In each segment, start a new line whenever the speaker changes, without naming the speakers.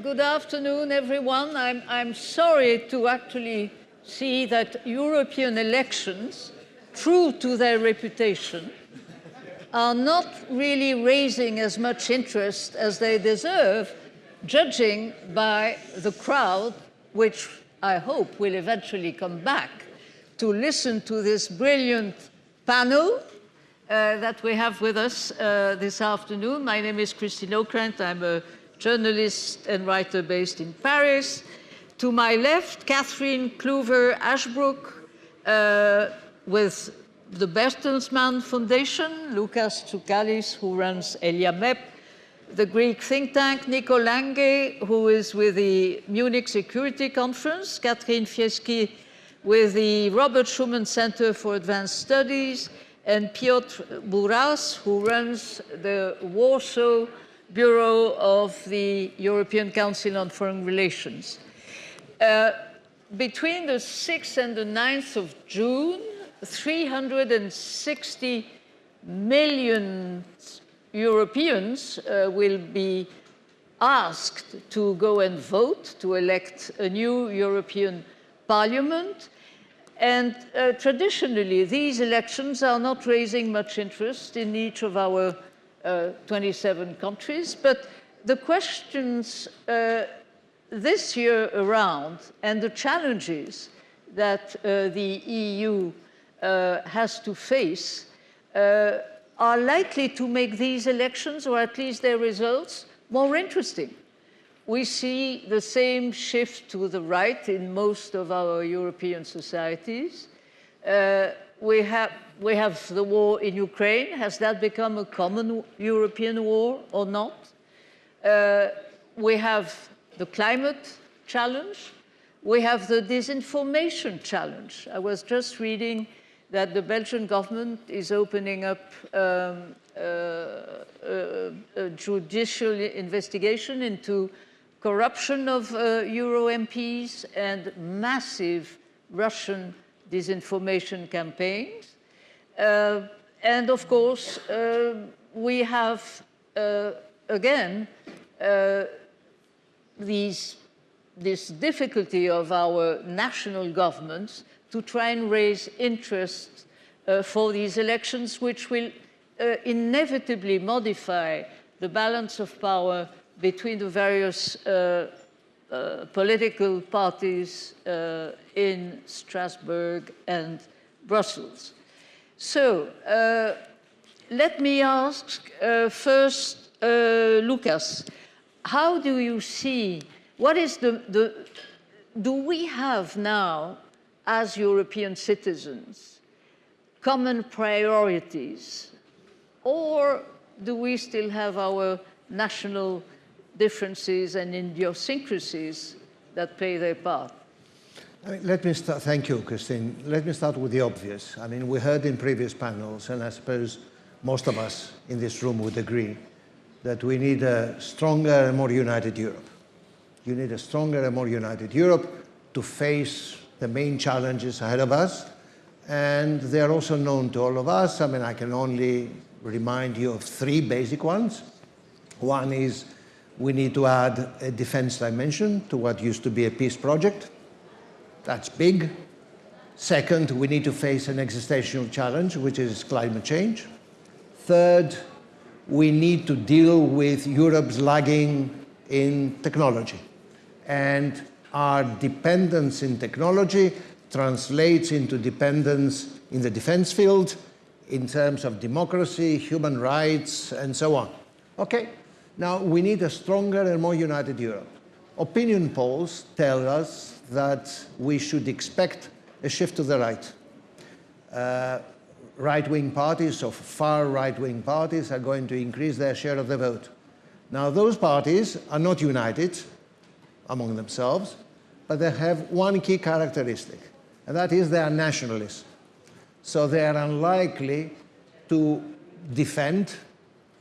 Good afternoon, everyone. I'm sorry to actually see that European elections, true to their reputation, are not really raising as much interest as they deserve, judging by the crowd, which I hope will eventually come back to listen to this brilliant panel that we have with us this afternoon. My name is Christine Ockrent. I'm a journalist and writer based in Paris. To my left, Cathryn, Clüver, Ashbrook, with the Bertelsmann Foundation, Loukas, Tsoukalis, who runs ELIAMEP, the Greek think tank, Nico, Lange, who is with the Munich Security Conference, Cathryn, Fieschi, with the Robert Schuman Center for Advanced Studies, and Piotr, Buras, who runs the Warsaw Bureau of the European Council on Foreign Relations. Between the 6th and the 9th of June, 360 million Europeans will be asked to go and vote to elect a new European Parliament. And traditionally, these elections are not raising much interest in each of our 27 countries, but the questions this year around and the challenges that the EU has to face are likely to make these elections, or at least their results, more interesting. We see the same shift to the right in most of our European societies. We have the war in Ukraine. Has that become a common European war or not? We have the climate challenge. We have the disinformation challenge. I was just reading that the Belgian government is opening up a judicial investigation into corruption of Euro MPs and massive Russian disinformation campaigns. And of course, we have, again, this difficulty of our national governments to try and raise interest for these elections, which will inevitably modify the balance of power between the various political parties in Strasbourg and Brussels. So let me ask first, Loukas, how do you see, what is do we have now, as European citizens, common priorities, or do we still have our national differences and idiosyncrasies that play their part?
I mean, let me start, thank you, Christine. Let me start with the obvious. I mean, we heard in previous panels, and I suppose most of us in this room would agree, that we need a stronger and more united Europe. You need a stronger and more united Europe to face the main challenges ahead of us, and they're also known to all of us. I mean, I can only remind you of three basic ones. One is we need to add a defense dimension to what used to be a peace project. That's big. Second, we need to face an existential challenge, which is climate change. Third, we need to deal with Europe's lagging in technology. And our dependence in technology translates into dependence in the defense field in terms of democracy, human rights, and so on. Okay? Now, we need a stronger and more united Europe. Opinion polls tell us that we should expect a shift to the right. Right-wing parties, or far right-wing parties, are going to increase their share of the vote. Now, those parties are not united among themselves, but they have one key characteristic, and that is they are nationalists. So they are unlikely to defend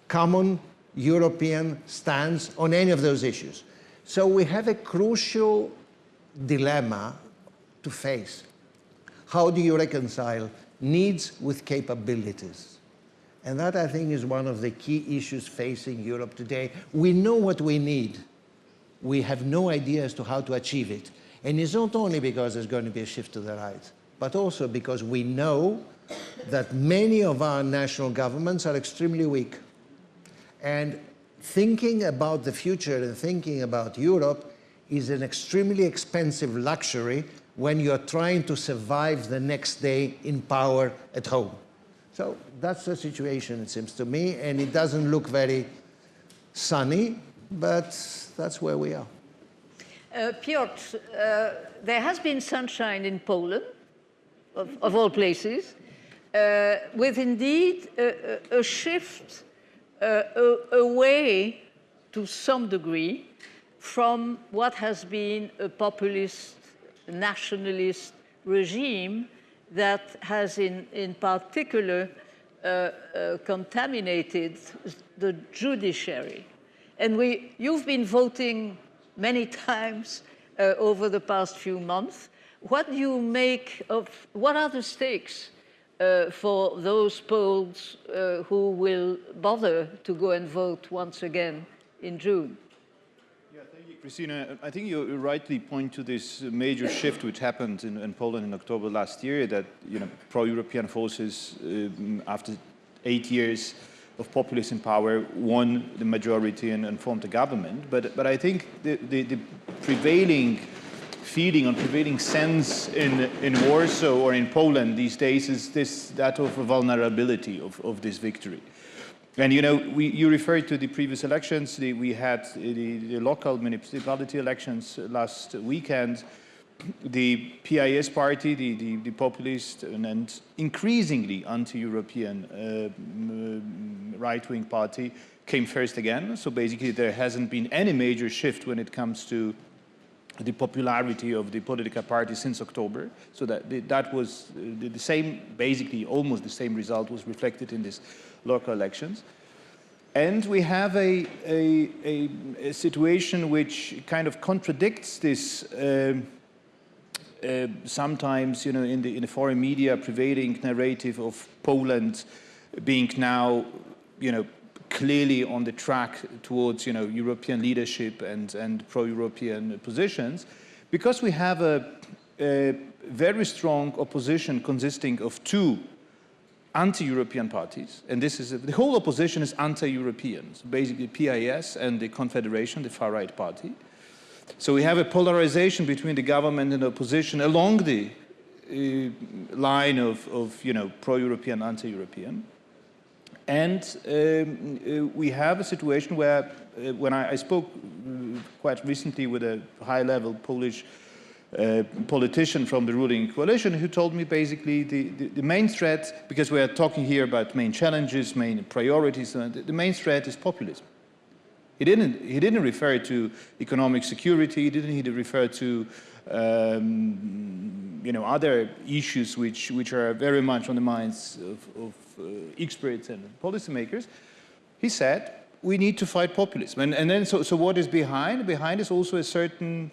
common European stance on any of those issues. So we have a crucial dilemma to face. How do you reconcile needs with capabilities? And that, I think, is one of the key issues facing Europe today. We know what we need. we have no idea as to how to achieve it. And it's not only because there's going to be a shift to the right, but also because we know that many of our national governments are extremely weak. And thinking about the future and thinking about Europe is an extremely expensive luxury when you're trying to survive the next day in power at home. So that's the situation, it seems to me, and it doesn't look very sunny, but that's where we are.
Piotr, there has been sunshine in Poland, of all places, with indeed a shift away to some degree from what has been a populist, nationalist regime that has in particular contaminated the judiciary. And you've been voting many times over the past few months. What do you make of, what are the stakes for those Poles who will bother to go and vote once again in June?
Yeah, thank you, Christina. I think you rightly point to this major shift which happened in Poland in October last year, that pro-European forces, after 8 years of populists in power, won the majority and formed a government. But I think the prevailing feeling or prevailing sense in Warsaw or in Poland these days is that of a vulnerability of this victory. And you referred to the previous elections. We had the local municipality elections last weekend. The PIS party, the populist and increasingly anti-European right-wing party, came first again. So basically there hasn't been any major shift when it comes to the popularity of the political party since October. So that was the same, basically almost the same result was reflected in these local elections. And we have a situation which kind of contradicts this sometimes, in the foreign media prevailing narrative of Poland being now, clearly on the track towards, European leadership and pro-European positions, because we have a very strong opposition consisting of two anti-European parties, and the whole opposition is anti-European, so basically PIS and the Confederation, the far-right party. So we have a polarization between the government and the opposition along the line of pro-European, anti-European. And we have a situation where, when I spoke quite recently with a high-level Polish politician from the ruling coalition, who told me basically the main threat, because we are talking here about main challenges, main priorities, the main threat is populism. He didn't refer to economic security. He didn't refer to other issues which are very much on the minds of experts and policymakers. He said we need to fight populism, and then so what is behind? Behind is also a certain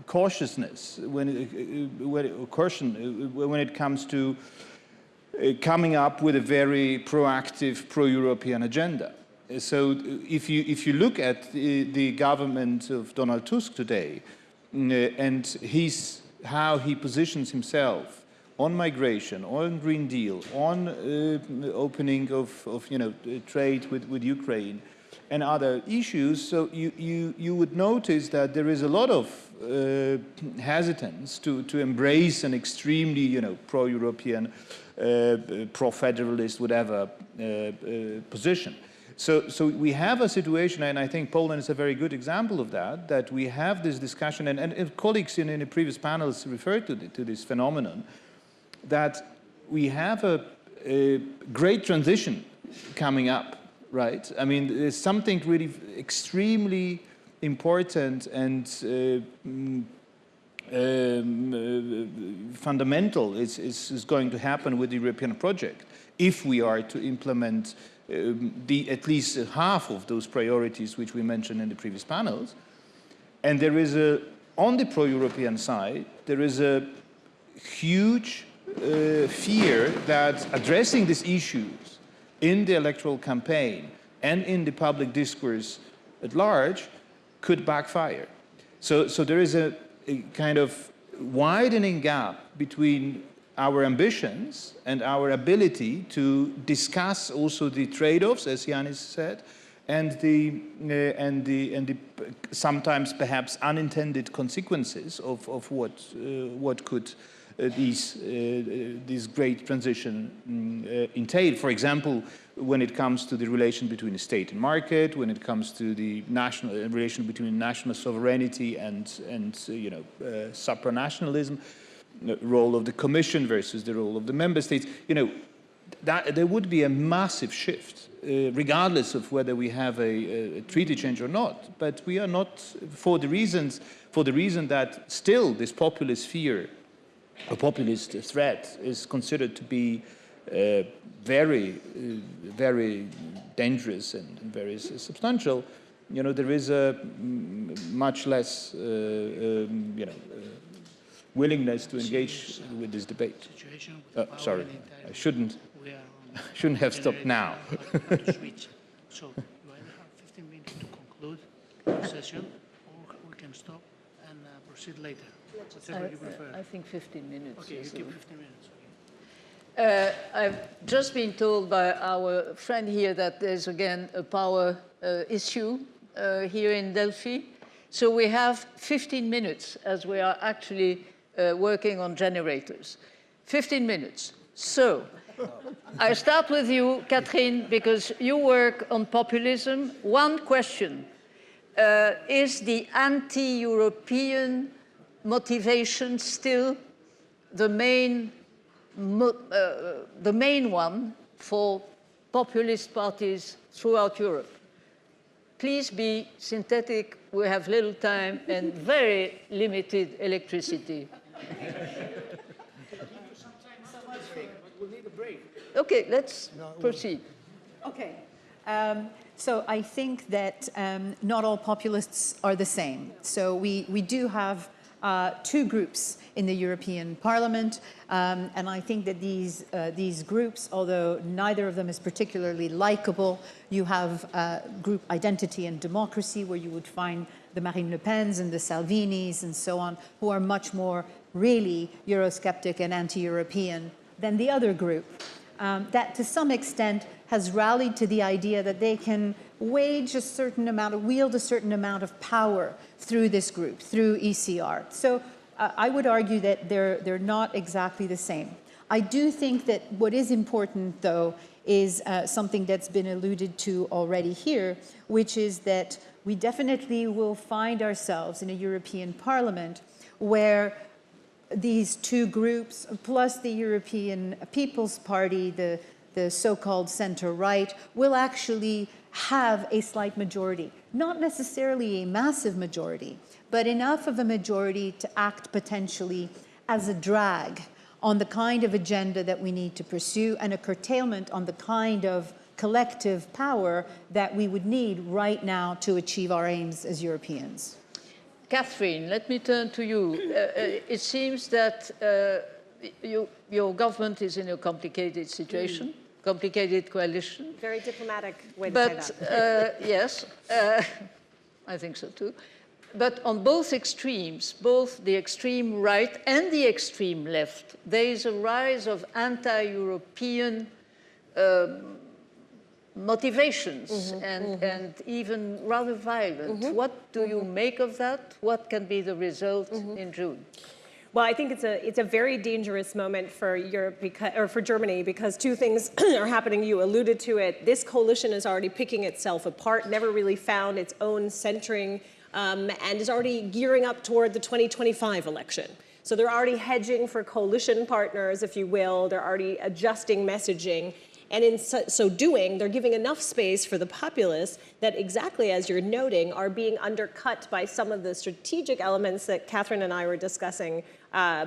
cautiousness when it comes to coming up with a very proactive pro-European agenda. So if you look at the government of Donald Tusk today and how he positions himself on migration, on Green Deal, on opening of trade with Ukraine and other issues, so you would notice that there is a lot of hesitance to embrace an extremely pro-European, pro-federalist, whatever position. So we have a situation, and I think Poland is a very good example of that we have this discussion, and colleagues in the previous panels referred to this phenomenon, that we have a great transition coming up, right? I mean, there's something really extremely important and fundamental is going to happen with the European project if we are to implement at least half of those priorities which we mentioned in the previous panels. And there is on the pro-European side, there is a huge fear that addressing these issues in the electoral campaign and in the public discourse at large could backfire. So there is a kind of widening gap between our ambitions and our ability to discuss also the trade-offs, as Yanis said, and the sometimes perhaps unintended consequences of what could this great transition entail. For example, when it comes to the relation between the state and market, when it comes to the national relation between national sovereignty and supranationalism, the role of the Commission versus the role of the member states, that there would be a massive shift, regardless of whether we have a treaty change or not. But we are not, for the reason that still this populist fear, a populist threat, is considered to be very, very dangerous and very substantial. There is a much less, willingness to engage with this debate. Sorry, I shouldn't have stopped now.
So you either have 15 minutes to conclude the session, or we can stop and proceed later. Whatever you prefer.
I think 15 minutes.
Okay, you keep 15 minutes.
I've just been told by our friend here that there's again a power issue here in Delphi. So we have 15 minutes as we are actually working on generators. 15 minutes. So I start with you, Cathryn, because you work on populism. One question. Is the anti-European motivation still the main one for populist parties throughout Europe? Please be synthetic. We have little time and very limited electricity. Okay, let's proceed.
Okay. So I think that not all populists are the same. So we do have two groups in the European Parliament, and I think that these groups, although neither of them is particularly likable, you have group Identity and Democracy, where you would find the Marine Le Pens and the Salvinis and so on, who are much more really Eurosceptic and anti-European than the other group, that to some extent has rallied to the idea that they can wield a certain amount of power through this group, through ECR. So I would argue that they're not exactly the same. I do think that what is important, though, is something that's been alluded to already here, which is that we definitely will find ourselves in a European Parliament where these two groups, plus the European People's Party, the so-called center-right, will actually have a slight majority. Not necessarily a massive majority, but enough of a majority to act potentially as a drag on the kind of agenda that we need to pursue and a curtailment on the kind of collective power that we would need right now to achieve our aims as Europeans.
Cathryn, let me turn to you. It seems that your government is in a complicated situation, complicated coalition.
Very diplomatic way to say
that. Yes, I think so too. But on both extremes, both the extreme right and the extreme left, there is a rise of anti-European motivations and even rather violent. What do you make of that? What can be the result in June?
Well, I think it's a very dangerous moment for Europe for Germany because two things are happening. You alluded to it. This coalition is already picking itself apart, never really found its own centering, and is already gearing up toward the 2025 election. So they're already hedging for coalition partners, if you will. They're already adjusting messaging. And in so doing, they're giving enough space for the populists that, exactly as you're noting, are being undercut by some of the strategic elements that Cathryn and I were discussing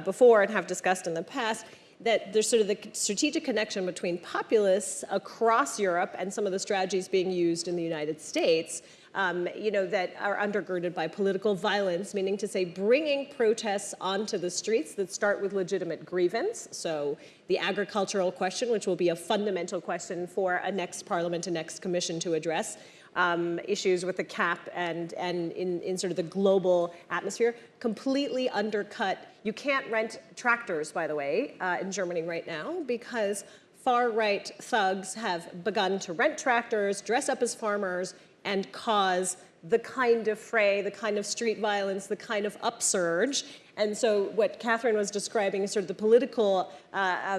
before and have discussed in the past, that there's sort of the strategic connection between populists across Europe and some of the strategies being used in the United States, that are undergirded by political violence, meaning to say bringing protests onto the streets that start with legitimate grievance. So the agricultural question, which will be a fundamental question for a next parliament, a next commission to address, issues with the cap and in sort of the global atmosphere, completely undercut. You can't rent tractors, by the way, in Germany right now, because far-right thugs have begun to rent tractors, dress up as farmers, and cause the kind of fray, the kind of street violence, the kind of upsurge. And so what Cathryn was describing is sort of the political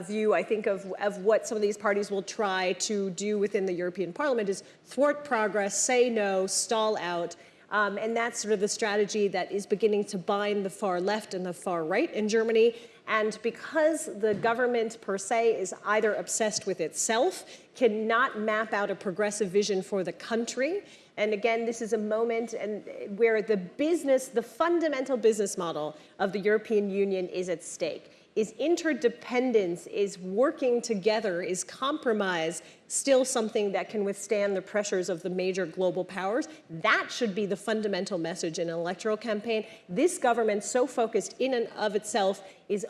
view, I think, of what some of these parties will try to do within the European Parliament is thwart progress, say no, stall out. And that's sort of the strategy that is beginning to bind the far left and the far right in Germany. And because the government per se is either obsessed with itself, cannot map out a progressive vision for the country. And again, this is a moment where the fundamental business model of the European Union is at stake. Is interdependence, is working together, is compromise still something that can withstand the pressures of the major global powers? That should be the fundamental message in an electoral campaign. This government, so focused in and of itself, is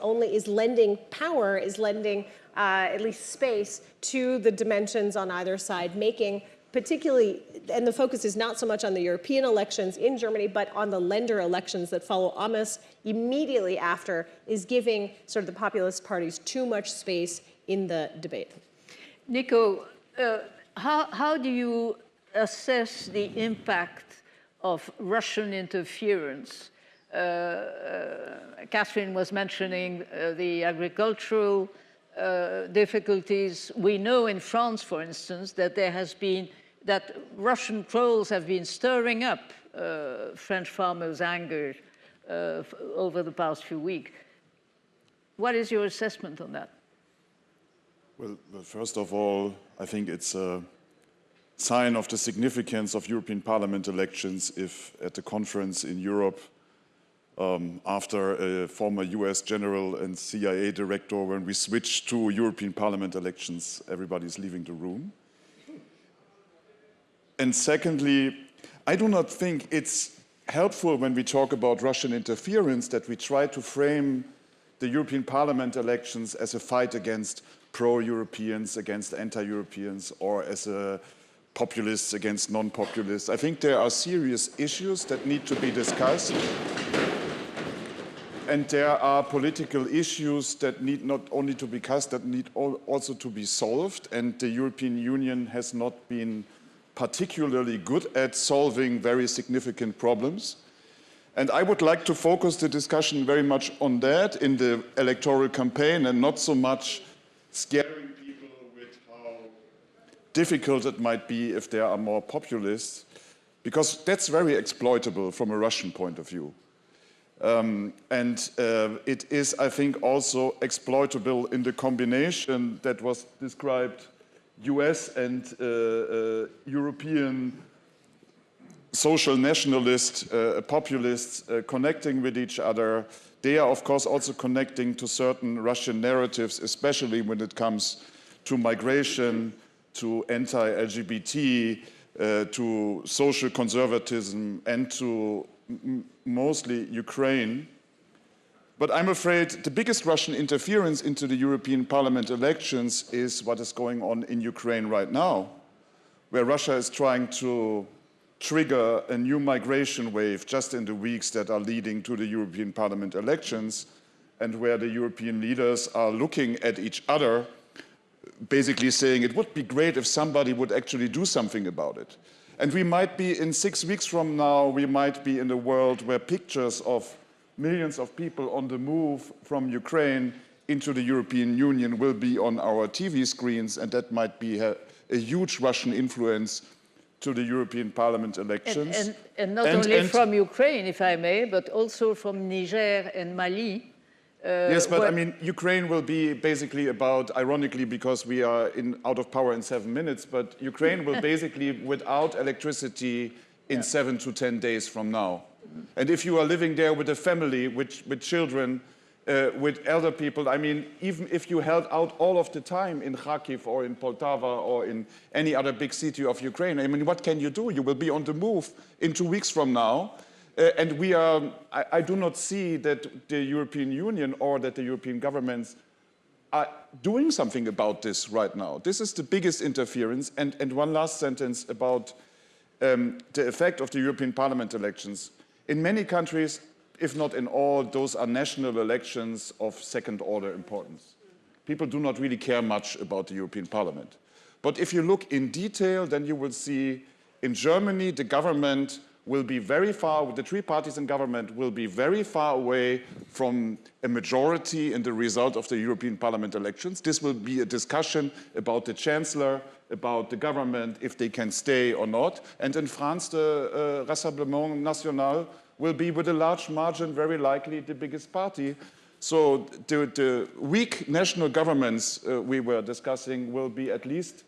lending power, is lending at least space to the dimensions on either side, making particularly, and the focus is not so much on the European elections in Germany, but on the Länder elections that follow almost immediately after, is giving sort of the populist parties too much space in the debate.
Nico, how do you assess the impact of Russian interference? Cathryn was mentioning the agricultural difficulties. We know in France, for instance, that that Russian trolls have been stirring up French farmers' anger over the past few weeks. What is your assessment on that?
Well, first of all, I think it's a sign of the significance of European Parliament elections if at the conference in Europe, after a former US general and CIA director, when we switched to European Parliament elections, everybody's leaving the room. And secondly, I do not think it's helpful when we talk about Russian interference that we try to frame the European Parliament elections as a fight against pro-Europeans, against anti-Europeans, or as a populists against non-populists. I think there are serious issues that need to be discussed. And there are political issues that need not only to be discussed, that need also to be solved. And the European Union has not been particularly good at solving very significant problems. And I would like to focus the discussion very much on that in the electoral campaign and not so much scaring people with how difficult it might be if there are more populists, because that's very exploitable from a Russian point of view. It is, I think, also exploitable in the combination that was described, US and European social nationalists, populists connecting with each other. They are, of course, also connecting to certain Russian narratives, especially when it comes to migration, to anti-LGBT, to social conservatism, and to mostly Ukraine. But I'm afraid the biggest Russian interference into the European Parliament elections is what is going on in Ukraine right now, where Russia is trying to trigger a new migration wave just in the weeks that are leading to the European Parliament elections, and where the European leaders are looking at each other, basically saying it would be great if somebody would actually do something about it. And we might be, in 6 weeks from now, we might be in a world where pictures of millions of people on the move from Ukraine into the European Union will be on our TV screens, and that might be a huge Russian influence to the European Parliament elections.
And not only from Ukraine, if I may, but also from Niger and Mali.
Yes, but I mean, Ukraine will be basically about, ironically, because we are out of power in 7 minutes, but Ukraine will basically without electricity in 7 to 10 days from now. And if you are living there with a family, with children, with elder people, I mean, even if you held out all of the time in Kharkiv or in Poltava or in any other big city of Ukraine, I mean, what can you do? You will be on the move in 2 weeks from now. And I do not see that the European Union or that the European governments are doing something about this right now. This is the biggest interference. And one last sentence about the effect of the European Parliament elections. In many countries, if not in all, those are national elections of second-order importance. People do not really care much about the European Parliament. But if you look in detail, then you will see in Germany, the government will be very far, the three parties in government will be very far away from a majority in the result of the European Parliament elections. This will be a discussion about the Chancellor, about the government, if they can stay or not. And in France, the Rassemblement National will be with a large margin, very likely the biggest party. So the weak national governments we were discussing will be at least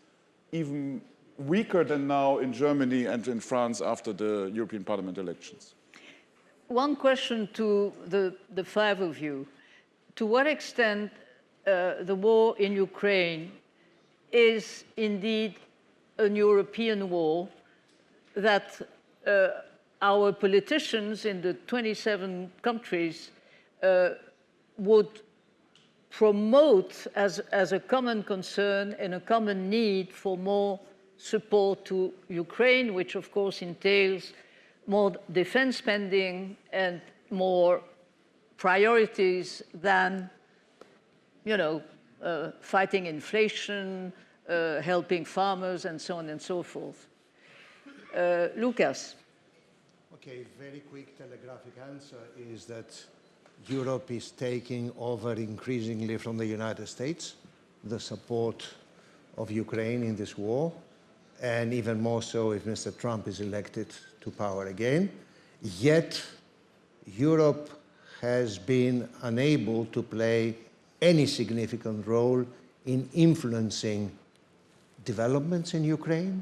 even weaker than now in Germany and in France after the European Parliament elections.
One question to the five of you. To what extent the war in Ukraine is indeed a European war that our politicians in the 27 countries would promote as a common concern and a common need for more support to Ukraine, which of course entails more defense spending and more priorities than, fighting inflation, helping farmers, and so on and so forth. Loukas.
Okay, very quick telegraphic answer is that Europe is taking over increasingly from the United States the support of Ukraine in this war, and even more so if Mr. Trump is elected to power again. Yet, Europe has been unable to play any significant role in influencing developments in Ukraine,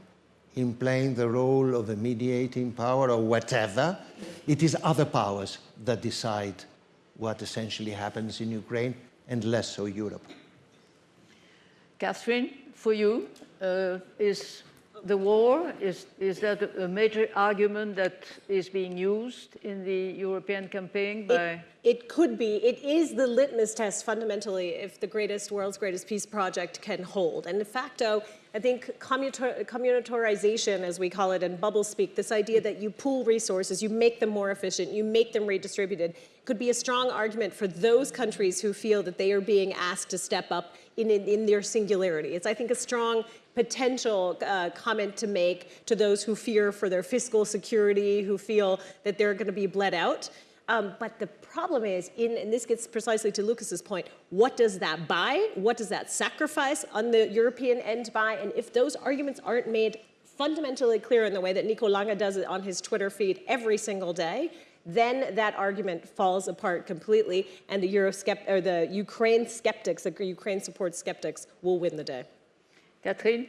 in playing the role of a mediating power or whatever. It is other powers that decide what essentially happens in Ukraine, and less so Europe.
Cathryn, for you, is the war, is that a major argument that is being used in the European campaign by...
It could be. It is the litmus test, fundamentally, if the world's greatest peace project can hold. And de facto, I think communitarization, as we call it in bubble speak, this idea that you pool resources, you make them more efficient, you make them redistributed, could be a strong argument for those countries who feel that they are being asked to step up in their singularity. It's, I think, a strong potential comment to make to those who fear for their fiscal security, who feel that they're going to be bled out. But the problem is, and this gets precisely to Loukas' point, what does that buy? What does that sacrifice on the European end buy? And if those arguments aren't made fundamentally clear in the way that Nico Lange does it on his Twitter feed every single day, then that argument falls apart completely, and the Ukraine skeptics, the Ukraine support skeptics, will win the day.
Cathryn?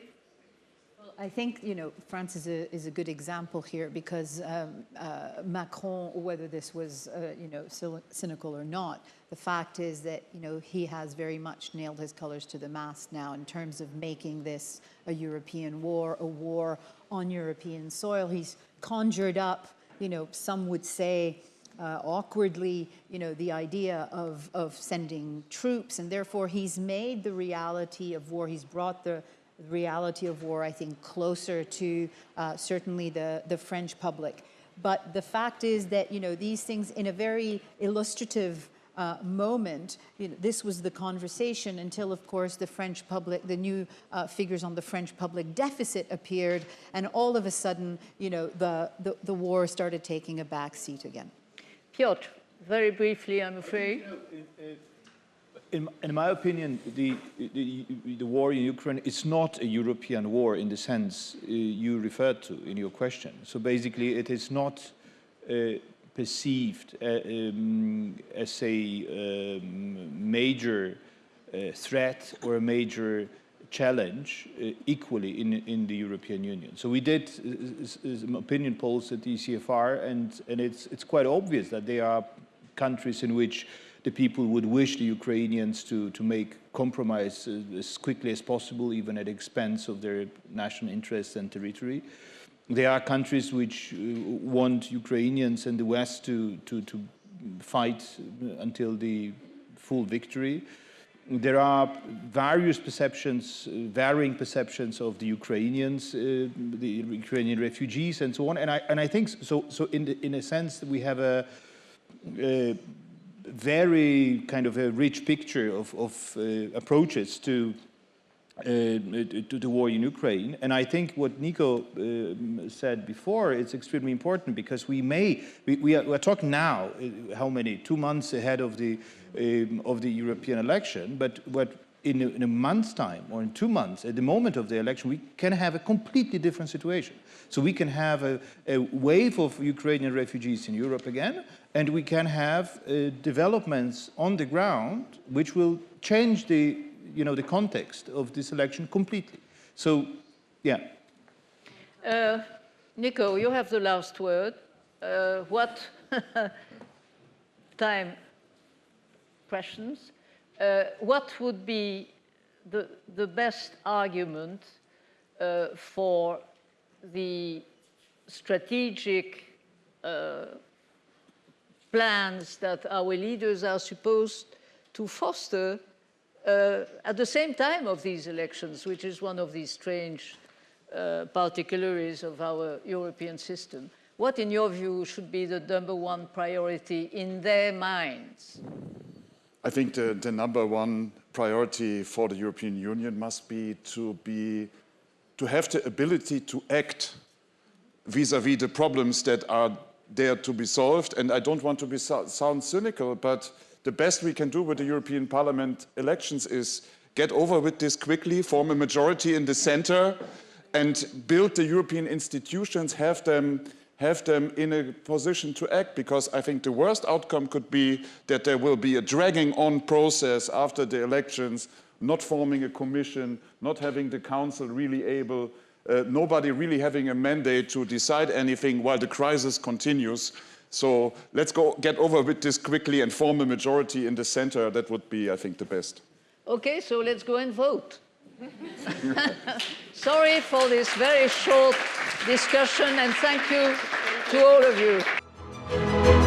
Well, I think, France is a good example here because Macron, whether this was, cynical or not, the fact is that, he has very much nailed his colors to the mast now in terms of making this a European war, a war on European soil. He's conjured up, some would say, awkwardly, the idea of sending troops, and therefore he's made the reality of war, he's brought the reality of war, I think, closer to certainly the French public. But the fact is that, these things in a very illustrative moment, this was the conversation until, of course, the French public, the new figures on the French public deficit appeared, and all of a sudden, the war started taking a back seat again.
Piotr, very briefly, I'm afraid.
In my opinion, the war in Ukraine is not a European war in the sense you referred to in your question. So basically, it is not perceived as a major threat or a major challenge equally in the European Union. So we did some opinion polls at the ECFR, and it's quite obvious that there are countries in which the people would wish the Ukrainians to make compromise as quickly as possible, even at the expense of their national interests and territory. There are countries which want Ukrainians and the West to fight until the full victory. there are various perceptions, varying perceptions of the Ukrainians, the Ukrainian refugees, and so on. And I think so. So in a sense, we have a very kind of a rich picture of approaches to the war in Ukraine. And I think what Nico said before, it's extremely important, because we are talking now, how many, 2 months ahead of the European election, but in a month's time or in 2 months, at the moment of the election, we can have a completely different situation. So we can have a wave of Ukrainian refugees in Europe again, and we can have developments on the ground which will change the context of this election completely. So, yeah.
Nico, you have the last word. What time questions? What would be the best argument for the strategic plans that our leaders are supposed to foster at the same time of these elections, which is one of these strange particularities of our European system? What, in your view, should be the #1 priority in their minds?
I think the #1 priority for the European Union must be to have the ability to act vis-à-vis the problems that are there to be solved. And I don't want to sound cynical, but the best we can do with the European Parliament elections is get over with this quickly, form a majority in the center, and build the European institutions, have them in a position to act, because I think the worst outcome could be that there will be a dragging on process after the elections, not forming a commission, not having the council really able, nobody really having a mandate to decide anything while the crisis continues. So let's get over with this quickly and form a majority in the center. That would be, I think, the best.
Okay, so let's go and vote. Sorry for this very short discussion, and thank you to all of you.